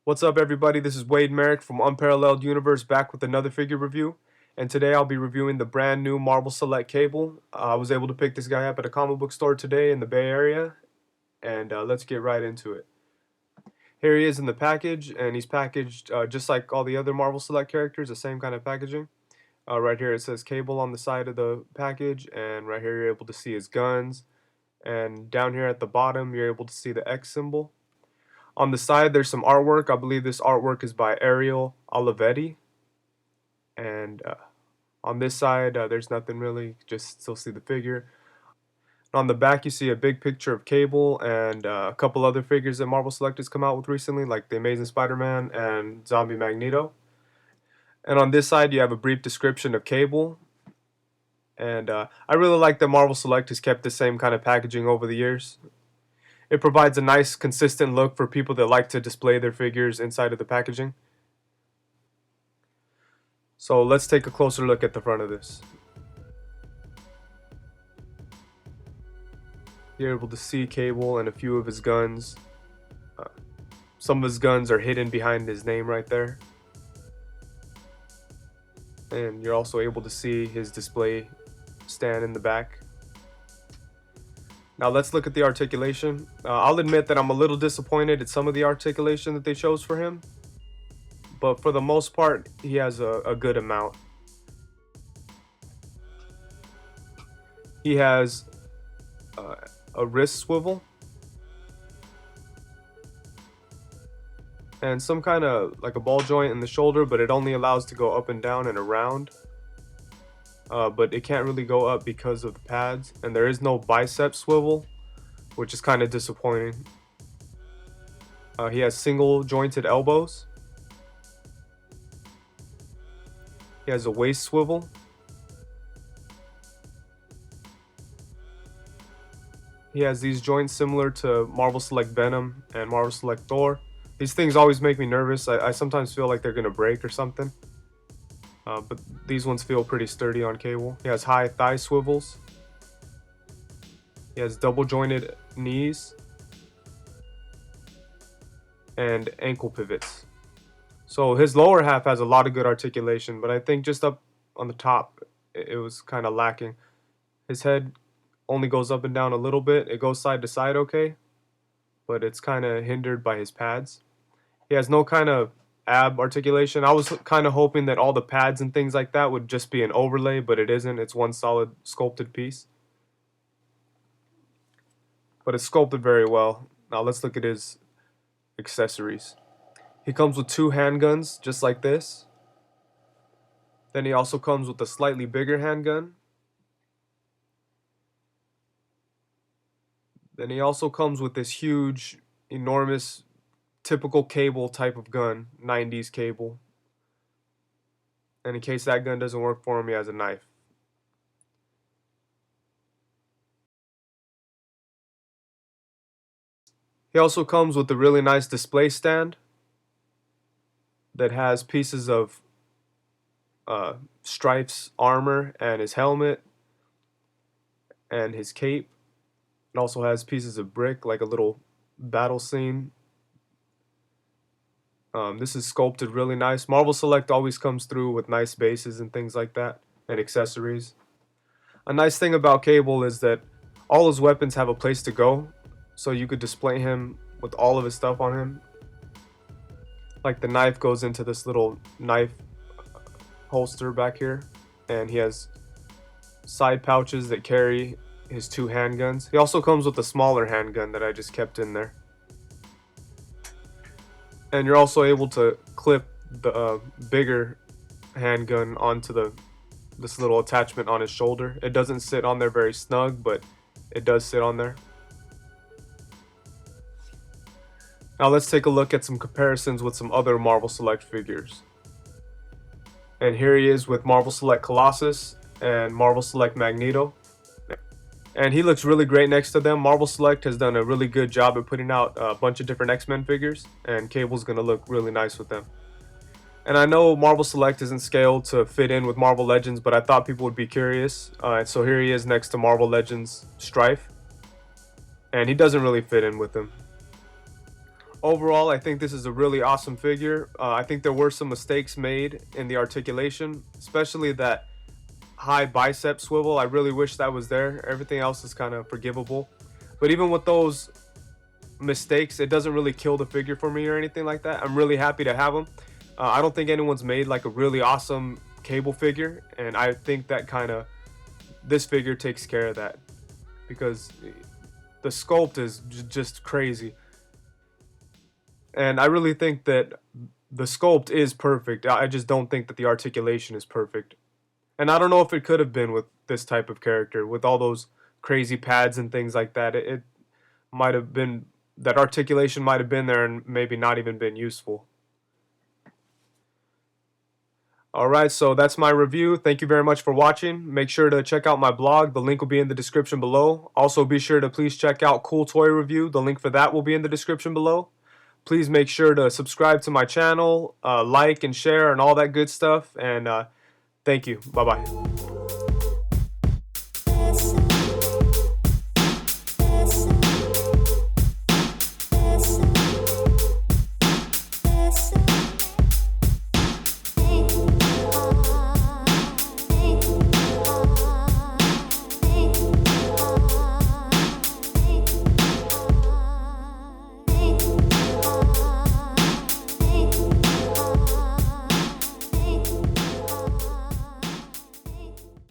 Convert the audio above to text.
What's up, everybody? This is Wade Merrick from Unparalleled Universe, back with another figure review. And today I'll be reviewing the brand new Marvel Select Cable. I was able to pick this guy up at a comic book store today in the Bay Area, and let's get right into it. Here he is in the package, and he's packaged just like all the other Marvel Select characters, the same kind of packaging. Right here it says Cable on the side of the package, and right here you're able to see his guns. And down here at the bottom, you're able to see the X symbol. On the side, there's some artwork. I believe this artwork is by Ariel Olivetti. And on this side, there's nothing really, just still see the figure. On the back, you see a big picture of Cable and a couple other figures that Marvel Select has come out with recently, like the Amazing Spider-Man and Zombie Magneto. And on this side, you have a brief description of Cable. And I really like that Marvel Select has kept the same kind of packaging over the years. It provides a nice, consistent look for people that like to display their figures inside of the packaging. So let's take a closer look at the front of this. You're able to see Cable and a few of his guns. Some of his guns are hidden behind his name right there. And you're also able to see his display stand in the back. Now let's look at the articulation. I'll admit that I'm a little disappointed at some of the articulation that they chose for him, but for the most part, he has a good amount. He has a wrist swivel and some kind of like a ball joint in the shoulder, but it only allows to go up and down and around. But it can't really go up because of the pads, and there is no bicep swivel, which is kind of disappointing. He has single jointed elbows. He has a waist swivel. He has these joints similar to Marvel Select Venom and Marvel Select Thor. These things always make me nervous. I sometimes feel like they're going to break or something. But these ones feel pretty sturdy on Cable. He has high thigh swivels. He has double jointed knees and ankle pivots. So his lower half has a lot of good articulation, but I think just up on the top it was kind of lacking. His head only goes up and down a little bit. It goes side to side okay, but it's kind of hindered by his pads. He has no kind of ab articulation. I was kind of hoping that all the pads and things like that would just be an overlay, but it isn't. It's one solid sculpted piece. But it's sculpted very well. Now let's look at his accessories. He comes with two handguns, just like this. Then he also comes with a slightly bigger handgun. Then he also comes with this huge, enormous, typical Cable type of gun, 90s Cable. And in case that gun doesn't work for him, he has a knife. He also comes with a really nice display stand that has pieces of Strife's armor and his helmet and his cape. It also has pieces of brick, like a little battle scene. This is sculpted really nice. Marvel Select always comes through with nice bases and things like that, and accessories. A nice thing about Cable is that all his weapons have a place to go, so you could display him with all of his stuff on him. Like the knife goes into this little knife holster back here, and he has side pouches that carry his two handguns. He also comes with a smaller handgun that I just kept in there. And you're also able to clip the bigger handgun onto this little attachment on his shoulder. It doesn't sit on there very snug, but it does sit on there. Now let's take a look at some comparisons with some other Marvel Select figures. And here he is with Marvel Select Colossus and Marvel Select Magneto. And he looks really great next to them. Marvel Select has done a really good job at putting out a bunch of different X-Men figures, and Cable's going to look really nice with them. And I know Marvel Select isn't scaled to fit in with Marvel Legends, but I thought people would be curious. So here he is next to Marvel Legends Strife. And he doesn't really fit in with them. Overall, I think this is a really awesome figure. I think there were some mistakes made in the articulation, especially that high bicep swivel. I really wish that was there. Everything else is kind of forgivable. But even with those mistakes, it doesn't really kill the figure for me or anything like that. I'm really happy to have them. I don't think anyone's made like a really awesome Cable figure, and I think that this figure takes care of that, because the sculpt is just crazy. And I really think that the sculpt is perfect. I just don't think that the articulation is perfect. And I don't know if it could have been with this type of character, with all those crazy pads and things like that. It might have been, that articulation might have been there and maybe not even been useful. Alright, so that's my review. Thank you very much for watching. Make sure to check out my blog. The link will be in the description below. Also, be sure to please check out Cool Toy Review. The link for that will be in the description below. Please make sure to subscribe to my channel, like and share and all that good stuff. And thank you. Bye-bye. Yes.